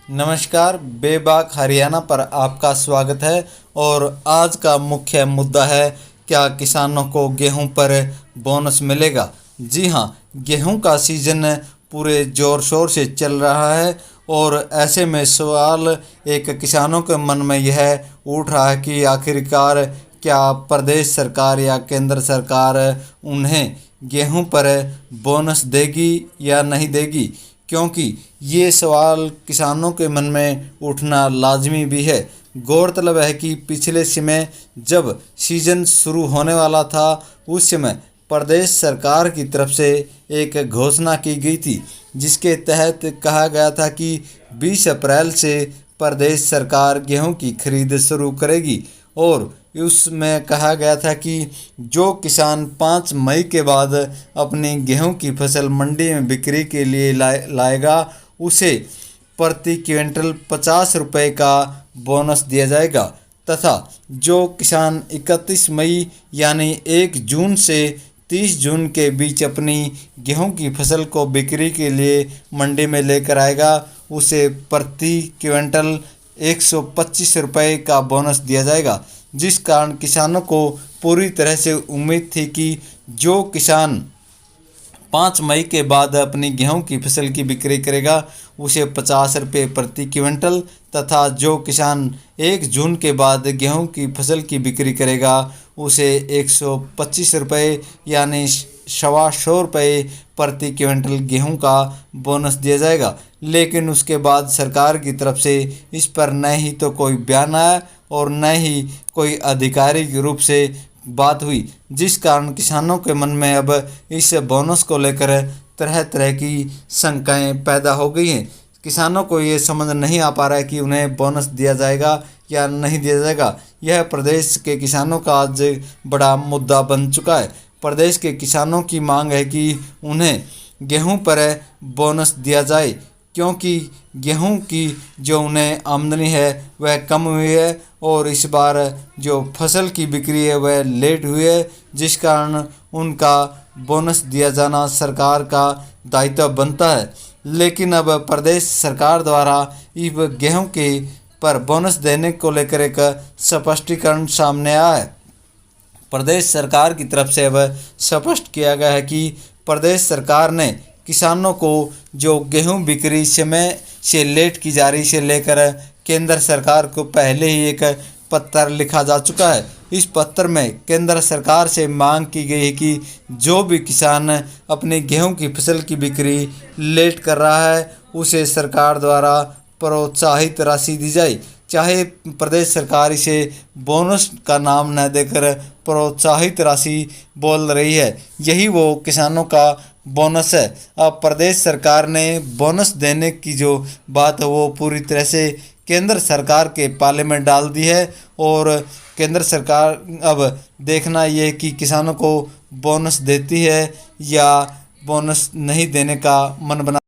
नमस्कार, बेबाक हरियाणा पर आपका स्वागत है। और आज का मुख्य मुद्दा है, क्या किसानों को गेहूं पर बोनस मिलेगा। जी हां, गेहूं का सीज़न पूरे ज़ोर शोर से चल रहा है और ऐसे में सवाल एक किसानों के मन में यह उठ रहा है कि आखिरकार क्या प्रदेश सरकार या केंद्र सरकार उन्हें गेहूं पर बोनस देगी या नहीं देगी, क्योंकि ये सवाल किसानों के मन में उठना लाजमी भी है। गौरतलब है कि पिछले समय जब सीजन शुरू होने वाला था, उस समय प्रदेश सरकार की तरफ से एक घोषणा की गई थी, जिसके तहत कहा गया था कि 20 अप्रैल से प्रदेश सरकार गेहूं की खरीद शुरू करेगी। और उसमें कहा गया था कि जो किसान 5 मई के बाद अपनी गेहूं की फसल मंडी में बिक्री के लिए लाएगा, उसे प्रति क्विंटल 50 रुपये का बोनस दिया जाएगा, तथा जो किसान 31 मई यानी 1 जून से 30 जून के बीच अपनी गेहूं की फसल को बिक्री के लिए मंडी में लेकर आएगा, उसे प्रति क्विंटल 125 रुपये का बोनस दिया जाएगा। जिस कारण किसानों को पूरी तरह से उम्मीद थी कि जो किसान 5 मई के बाद अपनी गेहूं की फसल की बिक्री करेगा, उसे 50 रुपये प्रति क्विंटल, तथा जो किसान 1 जून के बाद गेहूं की फसल की बिक्री करेगा, उसे 125 रुपये यानी 125 रुपये प्रति क्विंटल गेहूं का बोनस दिया जाएगा। लेकिन उसके बाद सरकार की तरफ से इस पर न ही तो कोई बयान आया और न ही कोई आधिकारिक रूप से बात हुई, जिस कारण किसानों के मन में अब इस बोनस को लेकर तरह तरह की शंकाएं पैदा हो गई हैं। किसानों को ये समझ नहीं आ पा रहा है कि उन्हें बोनस दिया जाएगा या नहीं दिया जाएगा। यह प्रदेश के किसानों का आज बड़ा मुद्दा बन चुका है। प्रदेश के किसानों की मांग है कि उन्हें गेहूं पर बोनस दिया जाए, क्योंकि गेहूं की जो उन्हें आमदनी है वह कम हुई है और इस बार जो फसल की बिक्री है वह लेट हुई है, जिस कारण उनका बोनस दिया जाना सरकार का दायित्व बनता है। लेकिन अब प्रदेश सरकार द्वारा इस गेहूं के पर बोनस देने को लेकर एक स्पष्टीकरण सामने आया है। प्रदेश सरकार की तरफ से अब स्पष्ट किया गया है कि प्रदेश सरकार ने किसानों को जो गेहूं बिक्री समय से लेट की जा रही से लेकर केंद्र सरकार को पहले ही एक पत्र लिखा जा चुका है। इस पत्र में केंद्र सरकार से मांग की गई है कि जो भी किसान अपनी गेहूं की फसल की बिक्री लेट कर रहा है, उसे सरकार द्वारा प्रोत्साहित राशि दी जाए। चाहे प्रदेश सरकार इसे बोनस का नाम न देकर प्रोत्साहित राशि बोल रही है, यही वो किसानों का बोनस है। अब प्रदेश सरकार ने बोनस देने की जो बात है वो पूरी तरह से केंद्र सरकार के पाले में डाल दी है और केंद्र सरकार अब देखना ये कि किसानों को बोनस देती है या बोनस नहीं देने का मन बना